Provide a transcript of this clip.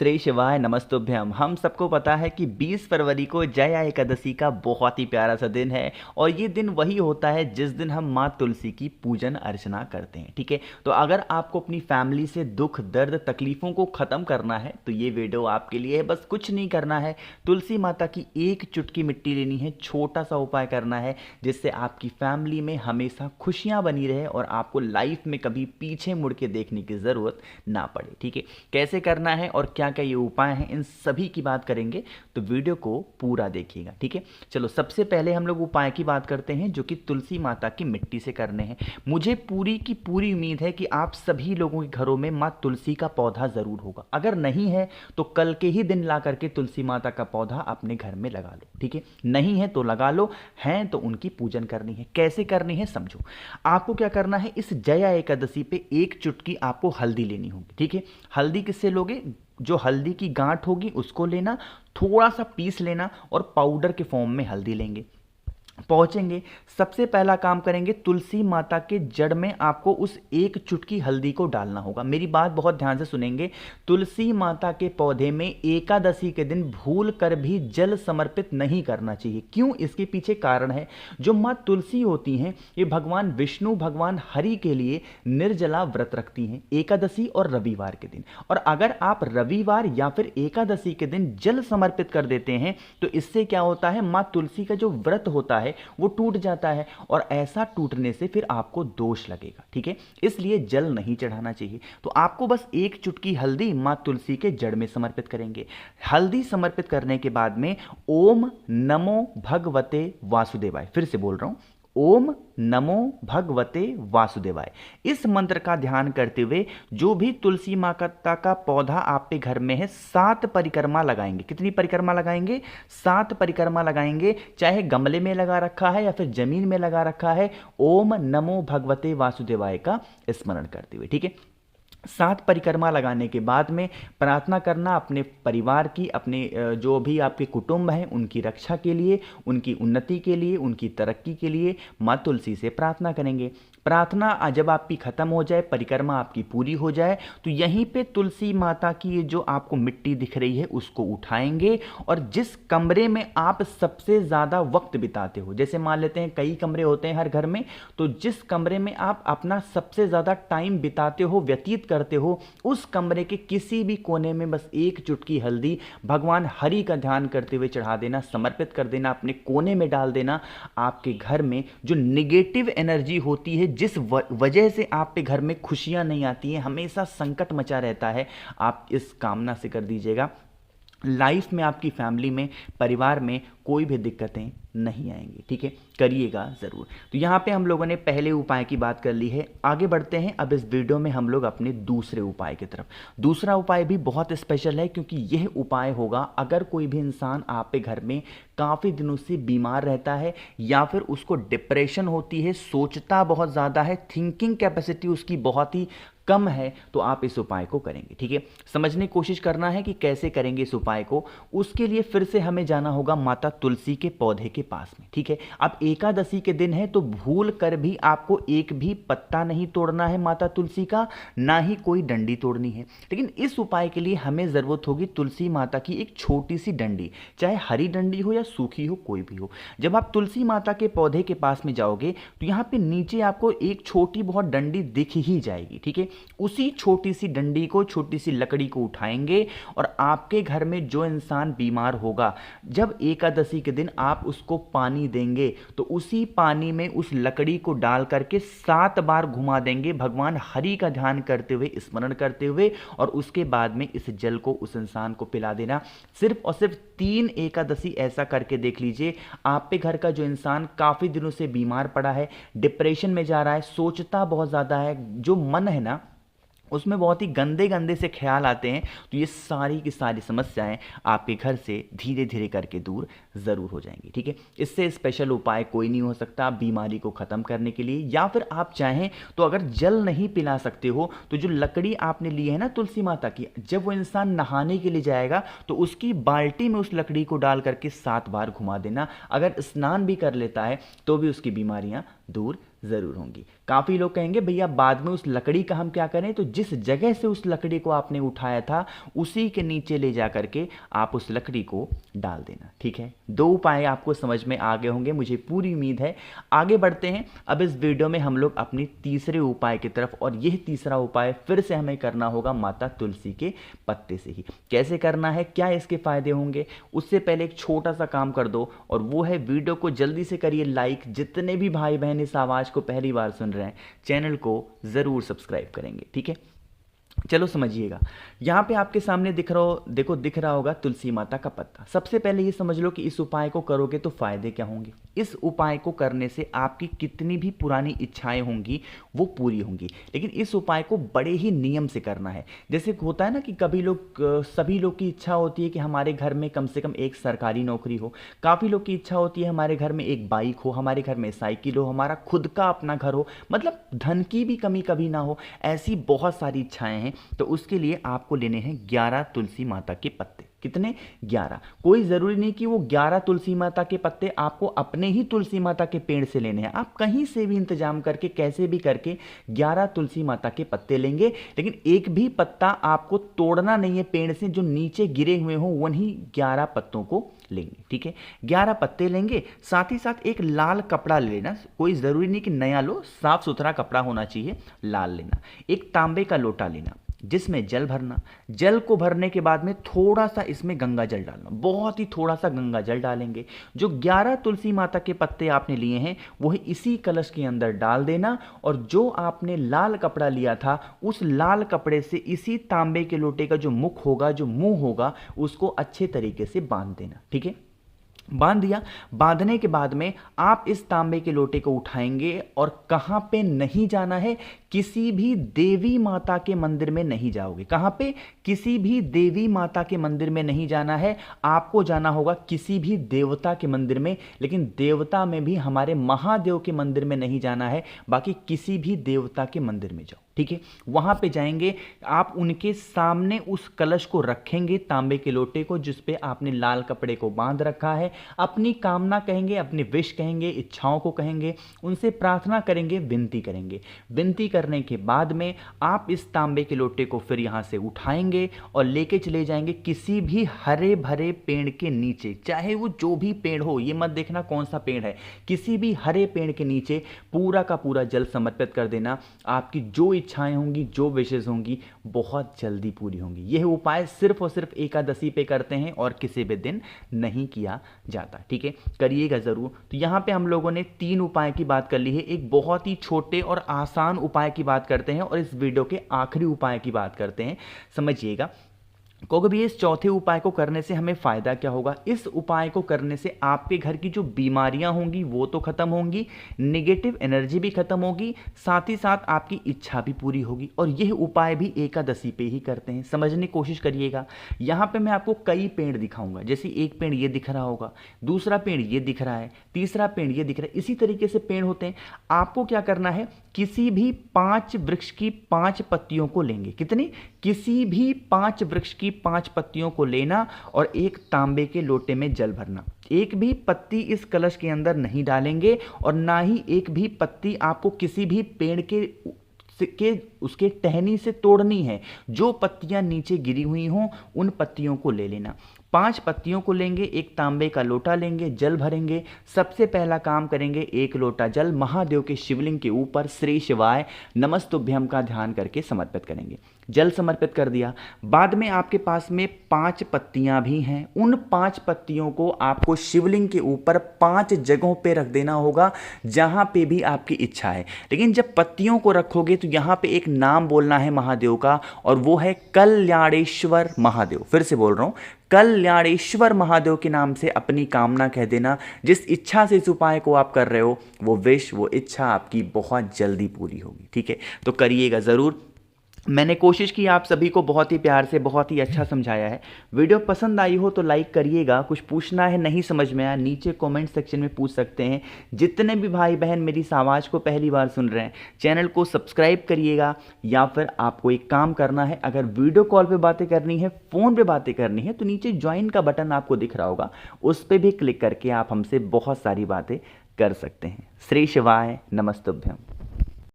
श्री शिवाय नमस्तुभ्यम। हम सबको पता है कि 20 फरवरी को जया एकादशी का बहुत ही प्यारा सा दिन है और ये दिन वही होता है जिस दिन हम माँ तुलसी की पूजन अर्चना करते हैं। ठीक है, तो अगर आपको अपनी फैमिली से दुख दर्द तकलीफ़ों को ख़त्म करना है तो ये वीडियो आपके लिए है। बस कुछ नहीं करना है, तुलसी माता की एक चुटकी मिट्टी लेनी है, छोटा सा उपाय करना है जिससे आपकी फैमिली में हमेशा खुशियाँ बनी रहे और आपको लाइफ में कभी पीछे मुड़ के देखने की ज़रूरत ना पड़े। ठीक है, कैसे करना है और क्या क्या ये उपाय हैं, इन सभी की बात करेंगे, तो वीडियो को पूरा देखिएगा। ठीक है, चलो सबसे पहले हम लोग उपाय की बात करते हैं जो कि तुलसी माता की मिट्टी से करने हैं। मुझे पूरी की पूरी उम्मीद है कि आप सभी लोगों के घरों में माँ तुलसी का पौधा ज़रूर होगा। अगर नहीं है तो कल के ही दिन ला करके तुलसी माता का पौधा अपने घर में लगा लो। ठीक है, नहीं है तो लगा लो, हैं तो उनकी पूजन करनी है। कैसे करनी है समझो। आपको क्या करना है, इस जया एकादशी पे एक चुटकी आपको हल्दी लेनी होगी। ठीक है, हल्दी किससे लोगे, जो हल्दी की गांठ होगी उसको लेना, थोड़ा सा पीस लेना और पाउडर के फॉर्म में हल्दी लेंगे। पहुंचेंगे, सबसे पहला काम करेंगे, तुलसी माता के जड़ में आपको उस एक चुटकी हल्दी को डालना होगा। मेरी बात बहुत ध्यान से सुनेंगे। तुलसी माता के पौधे में एकादशी के दिन भूल कर भी जल समर्पित नहीं करना चाहिए। क्यों, इसके पीछे कारण है। जो माँ तुलसी होती हैं ये भगवान विष्णु भगवान हरि के लिए निर्जला व्रत रखती हैं एकादशी और रविवार के दिन। और अगर आप रविवार या फिर एकादशी के दिन जल समर्पित कर देते हैं तो इससे क्या होता है, माँ तुलसी का जो व्रत होता है वो टूट जाता है और ऐसा टूटने से फिर आपको दोष लगेगा। ठीक है, इसलिए जल नहीं चढ़ाना चाहिए। तो आपको बस एक चुटकी हल्दी मां तुलसी के जड़ में समर्पित करेंगे। हल्दी समर्पित करने के बाद में ओम नमो भगवते वासुदेवाय, फिर से बोल रहा हूं, ओम नमो भगवते वासुदेवाय, इस मंत्र का ध्यान करते हुए जो भी तुलसी माता का पौधा आपके घर में है 7 परिक्रमा लगाएंगे। कितनी परिक्रमा लगाएंगे, 7 परिक्रमा लगाएंगे। चाहे गमले में लगा रखा है या फिर जमीन में लगा रखा है, ओम नमो भगवते वासुदेवाय का स्मरण करते हुए। ठीक है, 7 परिक्रमा लगाने के बाद में प्रार्थना करना अपने परिवार की, अपने जो भी आपके कुटुंब हैं उनकी रक्षा के लिए, उनकी उन्नति के लिए, उनकी तरक्की के लिए माँ तुलसी से प्रार्थना करेंगे। प्रार्थना जब आपकी खत्म हो जाए, परिक्रमा आपकी पूरी हो जाए, तो यहीं पे तुलसी माता की ये जो आपको मिट्टी दिख रही है उसको उठाएंगे और जिस कमरे में आप सबसे ज़्यादा वक्त बिताते हो, जैसे मान लेते हैं कई कमरे होते हैं हर घर में, तो जिस कमरे में आप अपना सबसे ज़्यादा टाइम बिताते हो, व्यतीत करते हो, उस कमरे के किसी भी कोने में बस एक चुटकी हल्दी भगवान हरि का ध्यान करते हुए चढ़ा देना, समर्पित कर देना, अपने कोने में डाल देना। आपके घर में जो निगेटिव एनर्जी होती है, जिस वजह से आपके घर में खुशियां नहीं आती हैं, हमेशा संकट मचा रहता है, आप इस कामना से कर दीजिएगा। लाइफ में आपकी फैमिली में, परिवार में कोई भी दिक्कतें नहीं आएंगी। ठीक है, करिएगा ज़रूर। तो यहाँ पे हम लोगों ने पहले उपाय की बात कर ली है, आगे बढ़ते हैं अब इस वीडियो में हम लोग अपने दूसरे उपाय की तरफ। दूसरा उपाय भी बहुत स्पेशल है क्योंकि यह उपाय होगा अगर कोई भी इंसान आपके घर में काफ़ी दिनों से बीमार रहता है या फिर उसको डिप्रेशन होती है, सोचता बहुत ज़्यादा है, थिंकिंग कैपेसिटी उसकी बहुत ही कम है, तो आप इस उपाय को करेंगे। ठीक है, समझने की कोशिश करना है कि कैसे करेंगे इस उपाय को। उसके लिए फिर से हमें जाना होगा माता तुलसी के पौधे के पास में। ठीक है, अब एकादशी के दिन है तो भूल कर भी आपको एक भी पत्ता नहीं तोड़ना है माता तुलसी का, ना ही कोई डंडी तोड़नी है। लेकिन इस उपाय के लिए हमें ज़रूरत होगी तुलसी माता की एक छोटी सी डंडी, चाहे हरी डंडी हो या सूखी हो, कोई भी हो। जब आप तुलसी माता के पौधे के पास में जाओगे तो यहाँ पे नीचे आपको एक छोटी बहुत डंडी दिख ही जाएगी। ठीक है, उसी छोटी सी डंडी को, छोटी सी लकड़ी को उठाएंगे और आपके घर में जो इंसान बीमार होगा, जब एकादशी के दिन आप उसको पानी देंगे तो उसी पानी में उस लकड़ी को डाल करके 7 बार घुमा देंगे, भगवान हरि का ध्यान करते हुए, स्मरण करते हुए, और उसके बाद में इस जल को उस इंसान को पिला देना। सिर्फ और सिर्फ 3 एकादशी ऐसा करके देख लीजिए। आपके घर का जो इंसान काफ़ी दिनों से बीमार पड़ा है, डिप्रेशन में जा रहा है, सोचता बहुत ज़्यादा है, जो मन है ना उसमें बहुत ही गंदे गंदे से ख्याल आते हैं, तो ये सारी की सारी समस्याएं आपके घर से धीरे धीरे करके दूर ज़रूर हो जाएंगी। ठीक है, इससे स्पेशल उपाय कोई नहीं हो सकता बीमारी को ख़त्म करने के लिए। या फिर आप चाहें तो अगर जल नहीं पिला सकते हो तो जो लकड़ी आपने ली है ना तुलसी माता की, जब वो इंसान नहाने के लिए जाएगा तो उसकी बाल्टी में उस लकड़ी को डाल करके 7 बार घुमा देना। अगर स्नान भी कर लेता है तो भी उसकी बीमारियाँ दूर ज़रूर होंगी। काफ़ी लोग कहेंगे भैया बाद में उस लकड़ी का हम क्या करें, तो जिस जगह से उस लकड़ी को आपने उठाया था उसी के नीचे ले जा करके आप उस लकड़ी को डाल देना। ठीक है, दो उपाय आपको समझ में आ गए होंगे, मुझे पूरी उम्मीद है। आगे बढ़ते हैं। अब इस वीडियो में हम लोग अपनी तीसरे उपाय की तरफ, और यह तीसरा उपाय फिर से हमें करना होगा माता तुलसी के पत्ते से ही। कैसे करना है, क्या इसके फायदे होंगे, उससे पहले एक छोटा सा काम कर दो, और वो है वीडियो को जल्दी से करिए लाइक। जितने भी भाई बहन इस आवाज़ को पहली बार सुन रहे हैं, चैनल को ज़रूर सब्सक्राइब करेंगे। ठीक है, चलो समझिएगा। यहाँ पे आपके सामने दिख रहा हो, देखो दिख रहा होगा तुलसी माता का पत्ता। सबसे पहले ये समझ लो कि इस उपाय को करोगे तो फायदे क्या होंगे। इस उपाय को करने से आपकी कितनी भी पुरानी इच्छाएं होंगी वो पूरी होंगी, लेकिन इस उपाय को बड़े ही नियम से करना है। जैसे होता है ना कि कभी लोग, सभी लोग की इच्छा होती है कि हमारे घर में कम से कम एक सरकारी नौकरी हो। काफ़ी लोग की इच्छा होती है हमारे घर में एक बाइक हो, हमारे घर में साइकिल हो, हमारा खुद का अपना घर हो, मतलब धन की भी कमी कभी ना हो। ऐसी बहुत सारी इच्छाएं हैं। तो उसके लिए आपको लेने हैं 11 तुलसी माता के पत्ते। कितने? 11। कोई ज़रूरी नहीं कि वो 11 तुलसी माता के पत्ते आपको अपने ही तुलसी माता के पेड़ से लेने हैं। आप कहीं से भी इंतजाम करके, कैसे भी करके 11 तुलसी माता के पत्ते लेंगे, लेकिन एक भी पत्ता आपको तोड़ना नहीं है पेड़ से। जो नीचे गिरे हुए हों वहीं 11 पत्तों को लेंगे। ठीक है, 11 पत्ते लेंगे। साथ ही साथ एक लाल कपड़ा ले लेना। कोई ज़रूरी नहीं कि नया लो, साफ सुथरा कपड़ा होना चाहिए, लाल लेना। एक तांबे का लोटा लेना जिसमें जल भरना। जल को भरने के बाद में थोड़ा सा इसमें गंगा जल डालना, बहुत ही थोड़ा सा गंगा जल डालेंगे। जो 11 तुलसी माता के पत्ते आपने लिए हैं वही इसी कलश के अंदर डाल देना, और जो आपने लाल कपड़ा लिया था उस लाल कपड़े से इसी तांबे के लोटे का जो मुख होगा, जो मुंह होगा, उसको अच्छे तरीके से बांध देना। ठीक है, बांध दिया। बांधने के बाद में आप इस तांबे के लोटे को उठाएंगे, और कहां पे नहीं जाना है, किसी भी देवी माता के मंदिर में नहीं जाओगे। कहां पे? किसी भी देवी माता के मंदिर में नहीं जाना है। आपको जाना होगा किसी भी देवता के मंदिर में, लेकिन देवता में भी हमारे महादेव के मंदिर में नहीं जाना है, बाकी किसी भी देवता के मंदिर में जाओ। ठीक है, वहां पे जाएंगे, आप उनके सामने उस कलश को रखेंगे, तांबे के लोटे को जिस पे आपने लाल कपड़े को बांध रखा है। अपनी कामना कहेंगे, अपनी विश कहेंगे, इच्छाओं को कहेंगे, उनसे प्रार्थना करेंगे, विनती करेंगे। विनती करने के बाद में आप इस तांबे के लोटे को फिर यहां से उठाएंगे और लेके चले जाएंगे किसी भी हरे भरे पेड़ के नीचे। चाहे वो जो भी पेड़ हो, ये मत देखना कौन सा पेड़ है, किसी भी हरे पेड़ के नीचे पूरा का पूरा जल समर्पित कर देना। आपकी जो इच्छाएं होंगी, जो विशेष होंगी, बहुत जल्दी पूरी होंगी। यह उपाय सिर्फ और सिर्फ एकादशी पे करते हैं और किसी भी दिन नहीं किया जाता। ठीक है, करिएगा जरूर। तो यहां पे हम लोगों ने 3 उपाय की बात कर ली है। एक बहुत ही छोटे और आसान उपाय की बात करते हैं, और इस वीडियो के आखिरी उपाय की बात करते हैं। समझिएगा, क्योंकि भी इस चौथे उपाय को करने से हमें फायदा क्या होगा। इस उपाय को करने से आपके घर की जो बीमारियां होंगी वो तो खत्म होंगी, नेगेटिव एनर्जी भी खत्म होगी, साथ ही साथ आपकी इच्छा भी पूरी होगी। और यह उपाय भी एकादशी पे ही करते हैं। समझने की कोशिश करिएगा। यहां पे मैं आपको कई पेड़ दिखाऊंगा। जैसे एक पेड़ ये दिख रहा होगा, दूसरा पेड़ ये दिख रहा है, तीसरा पेड़ ये दिख रहा है, इसी तरीके से पेड़ होते हैं। आपको क्या करना है, किसी भी 5 वृक्ष की 5 पत्तियों को लेंगे। कितनी? किसी भी 5 वृक्ष की 5 पत्तियों को लेना, और एक तांबे के लोटे में जल भरना। एक भी पत्ती इस कलश के अंदर नहीं डालेंगे, और ना ही एक भी पत्ती आपको किसी भी पेड़ के उसके टहनी से तोड़नी है। जो पत्तियां नीचे गिरी हुई हों उन पत्तियों को ले लेना। 5 पत्तियों को लेंगे, एक तांबे का लोटा लेंगे, जल भरेंगे। सबसे पहला काम करेंगे, 1 लोटा जल महादेव के शिवलिंग के ऊपर श्री शिवाय नमस्तुभ्यम का ध्यान करके समर्पित करेंगे। जल समर्पित कर दिया। बाद में आपके पास में 5 पत्तियां भी हैं। उन 5 पत्तियों को आपको शिवलिंग के ऊपर 5 जगहों पे रख देना होगा, जहां पे भी आपकी इच्छा है। लेकिन जब पत्तियों को रखोगे तो यहां पे एक नाम बोलना है महादेव का, और वो है कल्याणेश्वर महादेव। फिर से बोल रहा हूं, कल्याणेश्वर महादेव के नाम से अपनी कामना कह देना। जिस इच्छा से इस उपाय को आप कर रहे हो, वो विश, वो इच्छा आपकी बहुत जल्दी पूरी होगी। ठीक है, तो करिएगा ज़रूर। मैंने कोशिश की आप सभी को बहुत ही प्यार से, बहुत ही अच्छा समझाया है। वीडियो पसंद आई हो तो लाइक करिएगा। कुछ पूछना है, नहीं समझ में आया, नीचे कमेंट सेक्शन में पूछ सकते हैं। जितने भी भाई बहन मेरी इस आवाज़ को पहली बार सुन रहे हैं, चैनल को सब्सक्राइब करिएगा। या फिर आपको एक काम करना है, अगर वीडियो कॉल पे बातें करनी है, फ़ोन पे बातें करनी है, तो नीचे ज्वाइन का बटन आपको दिख रहा होगा, उस पर भी क्लिक करके आप हमसे बहुत सारी बातें कर सकते हैं। श्री शिवाय नमस्तुभ्यम।